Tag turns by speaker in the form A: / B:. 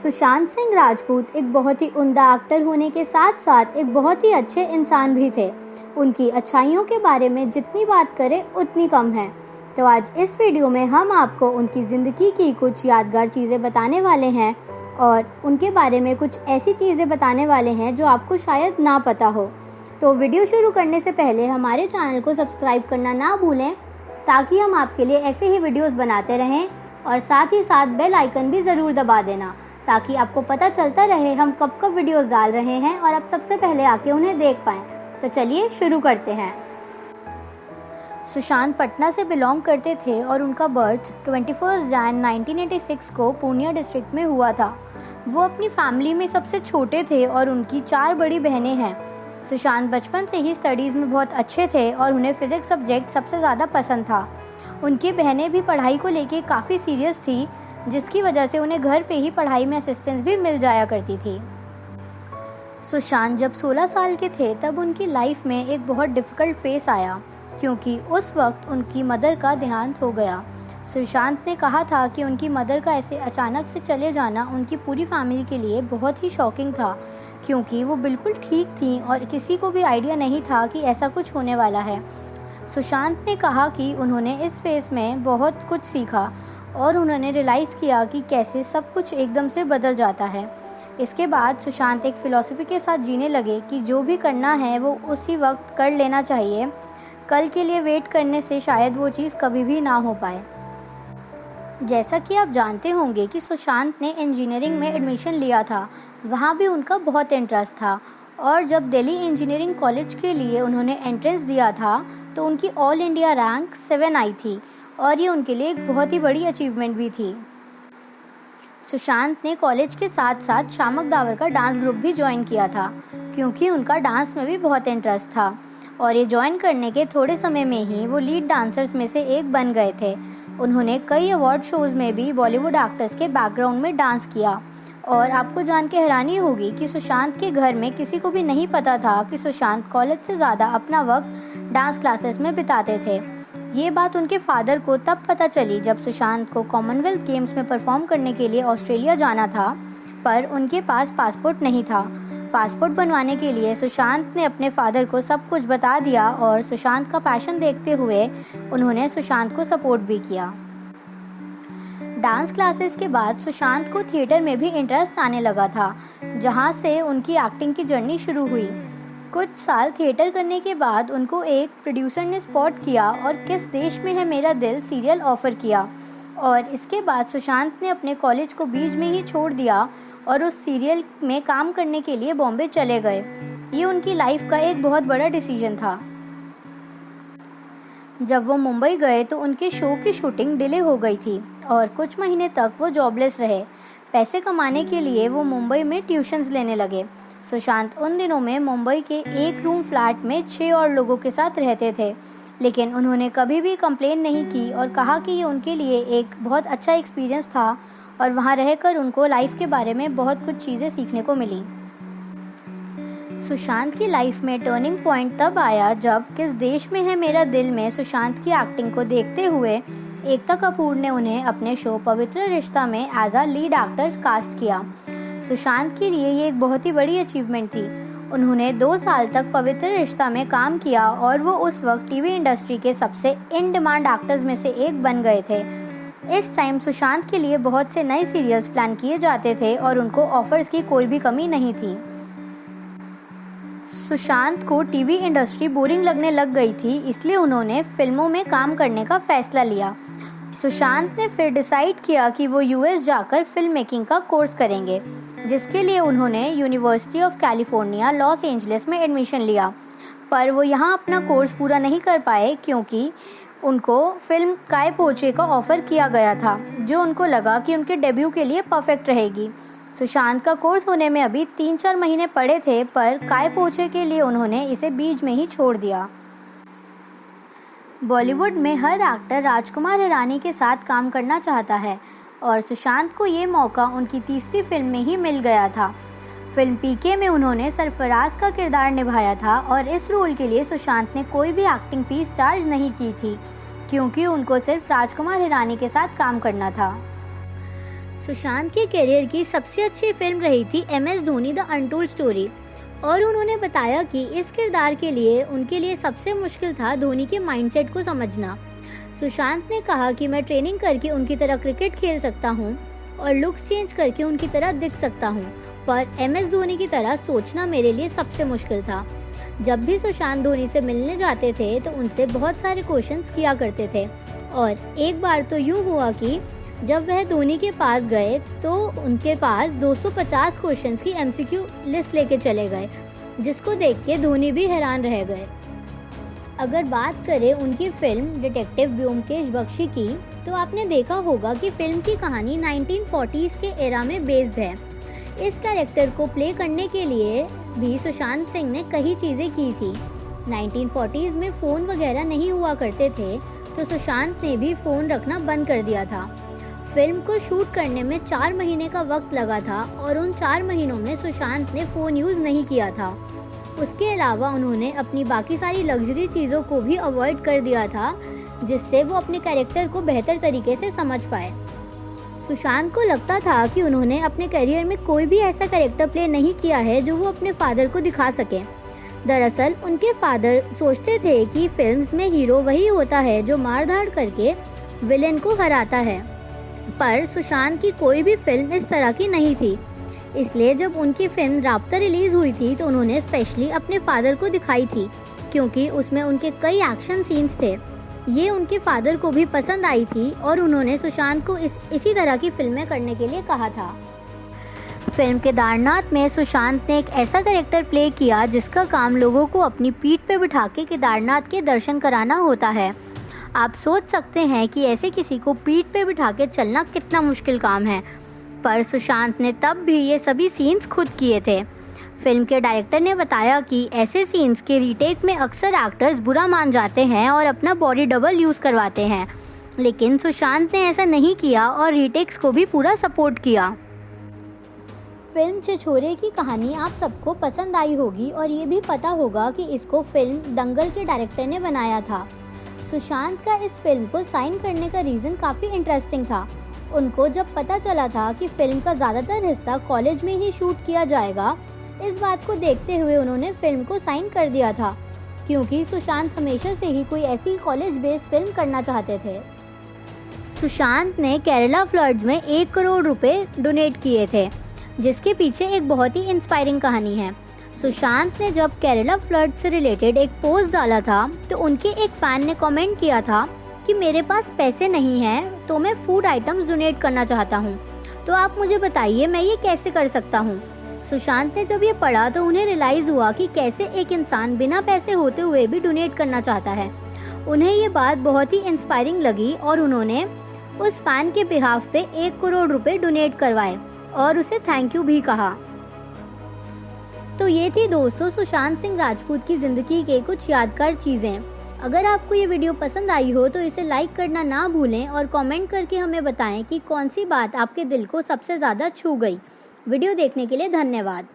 A: सुशांत सिंह राजपूत एक बहुत ही उम्दा एक्टर होने के साथ साथ एक बहुत ही अच्छे इंसान भी थे। उनकी अच्छाइयों के बारे में जितनी बात करें उतनी कम है। तो आज इस वीडियो में हम आपको उनकी ज़िंदगी की कुछ यादगार चीज़ें बताने वाले हैं और उनके बारे में कुछ ऐसी चीज़ें बताने वाले हैं जो आपको शायद ना पता हो। तो वीडियो शुरू करने से पहले हमारे चैनल को सब्सक्राइब करना ना भूलें ताकि हम आपके लिए ऐसे ही वीडियोस बनाते रहें, और साथ ही साथ बेल आइकन भी ज़रूर दबा देना ताकि आपको पता चलता रहे हम कब कब वीडियोस डाल रहे हैं और आप सबसे पहले आके उन्हें देख पाएँ। तो चलिए शुरू करते हैं। सुशांत पटना से बिलोंग करते थे और उनका बर्थ 21 जैन 1986 को पूर्णिया डिस्ट्रिक्ट में हुआ था। वो अपनी फैमिली में सबसे छोटे थे और उनकी 4 बड़ी बहनें हैं। सुशांत बचपन से ही स्टडीज़ में बहुत अच्छे थे और उन्हें फिज़िक्स सब्जेक्ट सबसे ज़्यादा पसंद था। उनकी बहनें भी पढ़ाई को लेके काफ़ी सीरियस थी, जिसकी वजह से उन्हें घर पे ही पढ़ाई में असिस्टेंस भी मिल जाया करती थी। सुशांत जब 16 साल के थे तब उनकी लाइफ में एक बहुत डिफ़िकल्ट फेस आया, क्योंकि उस वक्त उनकी मदर का देहांत हो गया। सुशांत ने कहा था कि उनकी मदर का ऐसे अचानक से चले जाना उनकी पूरी फैमिली के लिए बहुत ही शॉकिंग था, क्योंकि वो बिल्कुल ठीक थी और किसी को भी आइडिया नहीं था कि ऐसा कुछ होने वाला है। सुशांत ने कहा कि उन्होंने इस फेस में बहुत कुछ सीखा और उन्होंने रियलाइज़ किया कि कैसे सब कुछ एकदम से बदल जाता है। इसके बाद सुशांत एक फ़िलॉसफी के साथ जीने लगे कि जो भी करना है वो उसी वक्त कर लेना चाहिए। कल के लिए वेट करने से शायद वो चीज़ कभी भी ना हो पाए। जैसा कि आप जानते होंगे कि सुशांत ने इंजीनियरिंग में एडमिशन लिया था, वहाँ भी उनका बहुत इंटरेस्ट था, और जब दिल्ली इंजीनियरिंग कॉलेज के लिए उन्होंने एंट्रेंस दिया था तो उनकी ऑल इंडिया रैंक 7 आई थी, और ये उनके लिए एक बहुत ही बड़ी अचीवमेंट भी थी। सुशांत ने कॉलेज के साथ साथ शामक दावर का डांस ग्रुप भी ज्वाइन किया था, क्योंकि उनका डांस में भी बहुत इंटरेस्ट था, और ये ज्वाइन करने के थोड़े समय में ही वो लीड डांसर्स में से एक बन गए थे। उन्होंने कई अवार्ड शोज़ में भी बॉलीवुड एक्टर्स के बैकग्राउंड में डांस किया, और आपको जान के हैरानी होगी कि सुशांत के घर में किसी को भी नहीं पता था कि सुशांत कॉलेज से ज़्यादा अपना वक्त डांस क्लासेस में बिताते थे। ये बात उनके फादर को तब पता चली जब सुशांत को कॉमनवेल्थ गेम्स में परफॉर्म करने के लिए ऑस्ट्रेलिया जाना था, पर उनके पास पासपोर्ट नहीं था। पासपोर्ट बनवाने के लिए सुशांत ने अपने फादर को सब कुछ बता दिया, और सुशांत का पैशन देखते हुए उन्होंने सुशांत को सपोर्ट भी किया। डांस क्लासेस के बाद सुशांत को थिएटर में भी इंटरेस्ट आने लगा था, जहां से उनकी एक्टिंग की जर्नी शुरू हुई। कुछ साल थिएटर करने के बाद उनको एक प्रोड्यूसर ने स्पॉट किया और किस देश में है मेरा दिल सीरियल ऑफ़र किया, और इसके बाद सुशांत ने अपने कॉलेज को बीच में ही छोड़ दिया और उस सीरियल में काम करने के लिए बॉम्बे चले गए। ये उनकी लाइफ का एक बहुत बड़ा डिसीजन था। जब वो मुंबई गए तो उनके शो की शूटिंग डिले हो गई थी और कुछ महीने तक वो जॉबलेस रहे। पैसे कमाने के लिए वो मुंबई में ट्यूशन्स लेने लगे। सुशांत उन दिनों में मुंबई के एक रूम फ्लैट में 6 और लोगों के साथ रहते थे, लेकिन उन्होंने कभी भी कंप्लेन नहीं की और कहा कि ये उनके लिए एक बहुत अच्छा एक्सपीरियंस था और वहाँ रहकर उनको लाइफ के बारे में बहुत कुछ चीज़ें सीखने को मिली। सुशांत की लाइफ में टर्निंग पॉइंट तब आया जब किस देश में है मेरा दिल में सुशांत की एक्टिंग को देखते हुए एकता कपूर ने उन्हें अपने शो पवित्र रिश्ता में as a lead actor cast किया। सुशांत के लिए ये एक बहुत ही बड़ी अचीवमेंट थी। उन्होंने 2 साल तक पवित्र रिश्ता में काम किया और वो उस वक्त टीवी इंडस्ट्री के सबसे इन डिमांड एक्टर्स में से एक बन गए थे। इस टाइम सुशांत के लिए बहुत से नए सीरियल्स प्लान किए जाते थे और उनको ऑफर्स की कोई भी कमी नहीं थी। सुशांत को टीवी इंडस्ट्री बोरिंग लगने लग गई थी, इसलिए उन्होंने फिल्मों में काम करने का फैसला लिया। सुशांत ने फिर डिसाइड किया कि वो यूएस जाकर फिल्म मेकिंग का कोर्स करेंगे, जिसके लिए उन्होंने university of California Los Angeles में एडमिशन लिया, पर वो यहाँ अपना कोर्स पूरा नहीं कर पाए क्योंकि उनको फिल्म काय पोचे का ऑफ़र किया गया था, जो उनको लगा कि उनके डेब्यू के लिए परफेक्ट रहेगी। सुशांत का कोर्स होने में अभी 3-4 महीने पड़े थे, पर काय पोचे के लिए उन्होंने इसे बीच में ही छोड़ दिया। बॉलीवुड में हर एक्टर राजकुमार हिरानी के साथ काम करना चाहता है, और सुशांत को ये मौका उनकी तीसरी फिल्म में ही मिल गया था। फिल्म पीके में उन्होंने सरफराज का किरदार निभाया था, और इस रोल के लिए सुशांत ने कोई भी एक्टिंग फीस चार्ज नहीं की थी, क्योंकि उनको सिर्फ राजकुमार हिरानी के साथ काम करना था। सुशांत के करियर की सबसे अच्छी फिल्म रही थी MS Dhoni the untold story, और उन्होंने बताया कि इस किरदार के लिए उनके लिए सबसे मुश्किल था धोनी के माइंडसेट को समझना। सुशांत ने कहा कि मैं ट्रेनिंग करके उनकी तरह क्रिकेट खेल सकता हूं और लुक्स चेंज करके उनकी तरह दिख सकता हूं, पर MS धोनी की तरह सोचना मेरे लिए सबसे मुश्किल था। जब भी सुशांत धोनी से मिलने जाते थे तो उनसे बहुत सारे क्वेश्चंस किया करते थे, और एक बार तो यूँ हुआ कि जब वह धोनी के पास गए तो उनके पास 250 क्वेश्चंस की MCQ लिस्ट लेके चले गए, जिसको देख के धोनी भी हैरान रह गए। अगर बात करें उनकी फिल्म डिटेक्टिव ब्योमकेश बख्शी की, तो आपने देखा होगा कि फिल्म की कहानी 1940s के एरा में बेस्ड है। इस कैरेक्टर को प्ले करने के लिए भी सुशांत सिंह ने कई चीज़ें की थी। 1940s में फ़ोन वगैरह नहीं हुआ करते थे, तो सुशांत ने भी फ़ोन रखना बंद कर दिया था। फिल्म को शूट करने में 4 महीने का वक्त लगा था, और उन 4 महीनों में सुशांत ने फ़ोन यूज़ नहीं किया था। उसके अलावा उन्होंने अपनी बाकी सारी लग्जरी चीज़ों को भी अवॉइड कर दिया था, जिससे वो अपने कैरेक्टर को बेहतर तरीके से समझ पाए। सुशांत को लगता था कि उन्होंने अपने करियर में कोई भी ऐसा कैरेक्टर प्ले नहीं किया है जो वो अपने फादर को दिखा सके। दरअसल उनके फादर सोचते थे कि फिल्म्स में हीरो वही होता है जो मार-धाड़ करके विलेन को हराता है, पर सुशांत की कोई भी फिल्म इस तरह की नहीं थी। इसलिए जब उनकी फिल्म राब्ता रिलीज़ हुई थी तो उन्होंने स्पेशली अपने फादर को दिखाई थी, क्योंकि उसमें उनके कई एक्शन सीन्स थे। ये उनके फादर को भी पसंद आई थी, और उन्होंने सुशांत को इसी तरह की फिल्में करने के लिए कहा था। फिल्म केदारनाथ में सुशांत ने एक ऐसा कैरेक्टर प्ले किया जिसका काम लोगों को अपनी पीठ पे बिठा के केदारनाथ के दर्शन कराना होता है। आप सोच सकते हैं कि ऐसे किसी को पीठ पे बिठा के चलना कितना मुश्किल काम है, पर सुशांत ने तब भी ये सभी सीन्स खुद किए थे। फिल्म के डायरेक्टर ने बताया कि ऐसे सीन्स के रीटेक में अक्सर एक्टर्स बुरा मान जाते हैं और अपना बॉडी डबल यूज़ करवाते हैं, लेकिन सुशांत ने ऐसा नहीं किया और रीटेक्स को भी पूरा सपोर्ट किया। फिल्म छिछोरे की कहानी आप सबको पसंद आई होगी, और ये भी पता होगा कि इसको फिल्म दंगल के डायरेक्टर ने बनाया था। सुशांत का इस फिल्म को साइन करने का रीज़न काफ़ी इंटरेस्टिंग था। उनको जब पता चला था कि फिल्म का ज़्यादातर हिस्सा कॉलेज में ही शूट किया जाएगा, इस बात को देखते हुए उन्होंने फिल्म को साइन कर दिया था, क्योंकि सुशांत हमेशा से ही कोई ऐसी कॉलेज बेस्ड फिल्म करना चाहते थे। सुशांत ने केरला फ्लड्स में 1 करोड़ रुपए डोनेट किए थे, जिसके पीछे एक बहुत ही इंस्पायरिंग कहानी है। सुशांत ने जब केरला फ्लड से रिलेटेड एक पोस्ट डाला था तो उनके एक फ़ैन ने कमेंट किया था कि मेरे पास पैसे नहीं हैं, तो मैं फूड आइटम्स डोनेट करना चाहता हूं, तो आप मुझे बताइए मैं ये कैसे कर सकता हूं। सुशांत ने जब ये पढ़ा तो उन्हें रियलाइज़ हुआ कि कैसे एक इंसान बिना पैसे होते हुए भी डोनेट करना चाहता है। उन्हें ये बात बहुत ही इंस्पायरिंग लगी, और उन्होंने उस फ़ैन के बिहाफ पे 1 करोड़ रुपए डोनेट करवाए और उसे थैंक यू भी कहा। तो ये थी दोस्तों सुशांत सिंह राजपूत की ज़िंदगी के कुछ यादगार चीज़ें। अगर आपको ये वीडियो पसंद आई हो तो इसे लाइक करना ना भूलें, और कमेंट करके हमें बताएं कि कौन सी बात आपके दिल को सबसे ज़्यादा छू गई। वीडियो देखने के लिए धन्यवाद।